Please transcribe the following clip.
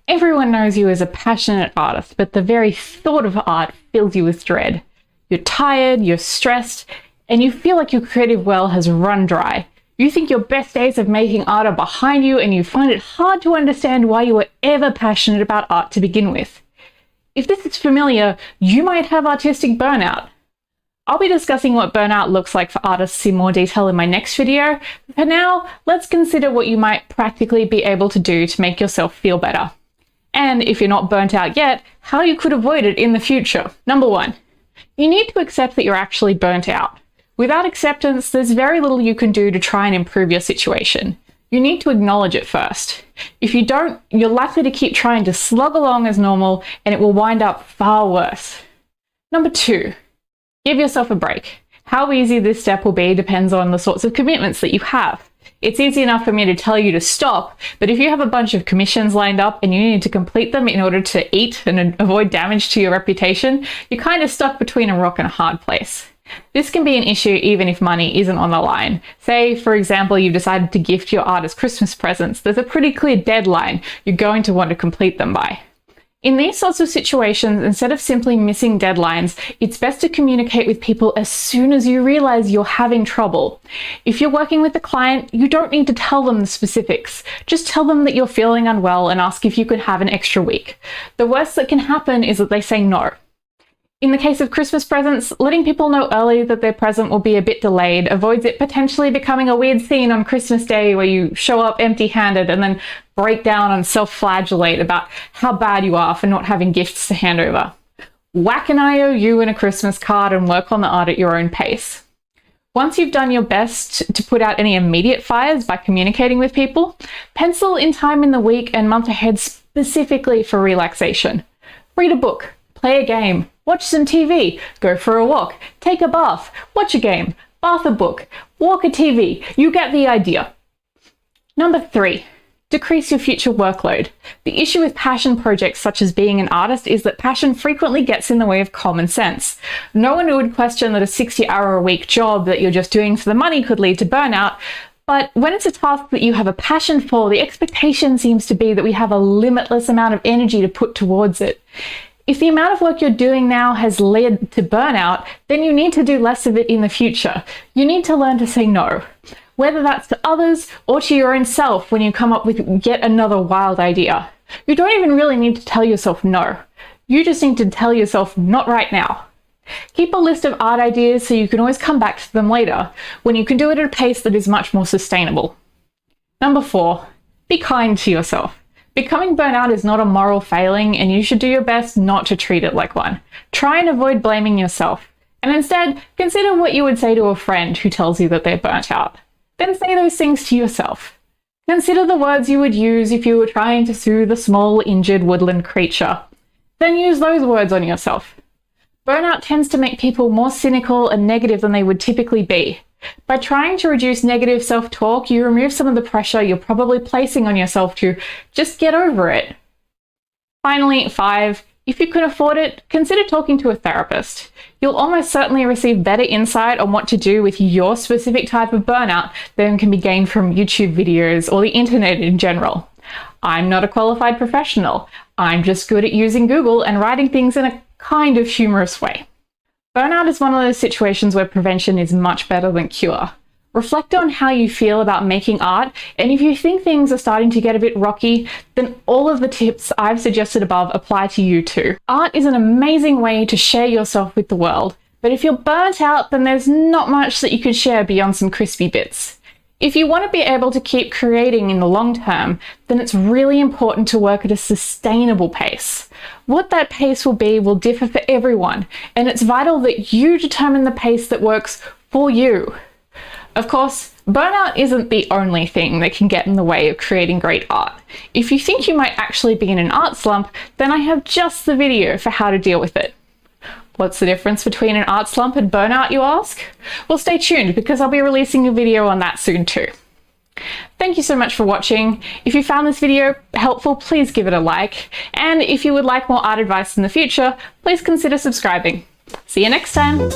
Everyone knows you as a passionate artist, but the very thought of art fills you with dread. You're tired, you're stressed, and you feel like your creative well has run dry. You think your best days of making art are behind you, and you find it hard to understand why you were ever passionate about art to begin with. If this is familiar, you might have artistic burnout. I'll be discussing what burnout looks like for artists in more detail in my next video. For now, let's consider what you might practically be able to do to make yourself feel better. And if you're not burnt out yet, how you could avoid it in the future. Number 1, you need to accept that you're actually burnt out. Without acceptance, there's very little you can do to try and improve your situation. You need to acknowledge it first. If you don't, you're likely to keep trying to slug along as normal, and it will wind up far worse. Number 2, give yourself a break. How easy this step will be depends on the sorts of commitments that you have. It's easy enough for me to tell you to stop, but if you have a bunch of commissions lined up and you need to complete them in order to eat and avoid damage to your reputation, you're kind of stuck between a rock and a hard place. This can be an issue even if money isn't on the line. Say, for example, you've decided to gift your artist Christmas presents. There's a pretty clear deadline you're going to want to complete them by. In these sorts of situations, instead of simply missing deadlines, it's best to communicate with people as soon as you realize you're having trouble. If you're working with a client, you don't need to tell them the specifics. Just tell them that you're feeling unwell and ask if you could have an extra week. The worst that can happen is that they say no. In the case of Christmas presents, letting people know early that their present will be a bit delayed avoids it potentially becoming a weird scene on Christmas Day where you show up empty-handed and then break down and self-flagellate about how bad you are for not having gifts to hand over. Whack an IOU in a Christmas card and work on the art at your own pace. Once you've done your best to put out any immediate fires by communicating with people, pencil in time in the week and month ahead specifically for relaxation. Read a book, play a game, watch some TV, go for a walk, take a bath, watch a game, bath a book, walk a TV. You get the idea. Number 3, decrease your future workload. The issue with passion projects such as being an artist is that passion frequently gets in the way of common sense. No one would question that a 60-hour-a-week job that you're just doing for the money could lead to burnout, but when it's a task that you have a passion for, the expectation seems to be that we have a limitless amount of energy to put towards it. If the amount of work you're doing now has led to burnout, then you need to do less of it in the future. You need to learn to say no, whether that's to others or to your own self when you come up with yet another wild idea. You don't even really need to tell yourself no. You just need to tell yourself not right now. Keep a list of art ideas so you can always come back to them later, when you can do it at a pace that is much more sustainable. Number 4, be kind to yourself. Becoming burnout is not a moral failing, and you should do your best not to treat it like one. Try and avoid blaming yourself, and instead consider what you would say to a friend who tells you that they're burnt out. Then say those things to yourself. Consider the words you would use if you were trying to soothe a small, injured woodland creature. Then use those words on yourself. Burnout tends to make people more cynical and negative than they would typically be. By trying to reduce negative self-talk, you remove some of the pressure you're probably placing on yourself to just get over it. Finally, 5, if you can afford it, consider talking to a therapist. You'll almost certainly receive better insight on what to do with your specific type of burnout than can be gained from YouTube videos or the internet in general. I'm not a qualified professional. I'm just good at using Google and writing things in a kind of humorous way. Burnout is one of those situations where prevention is much better than cure. Reflect on how you feel about making art, and if you think things are starting to get a bit rocky, then all of the tips I've suggested above apply to you too. Art is an amazing way to share yourself with the world, but if you're burnt out, then there's not much that you can share beyond some crispy bits. If you want to be able to keep creating in the long term, then it's really important to work at a sustainable pace. What that pace will be will differ for everyone, and it's vital that you determine the pace that works for you. Of course, burnout isn't the only thing that can get in the way of creating great art. If you think you might actually be in an art slump, then I have just the video for how to deal with it. What's the difference between an art slump and burnout, you ask? Well, stay tuned because I'll be releasing a video on that soon too. Thank you so much for watching. If you found this video helpful, please give it a like. And if you would like more art advice in the future, please consider subscribing. See you next time.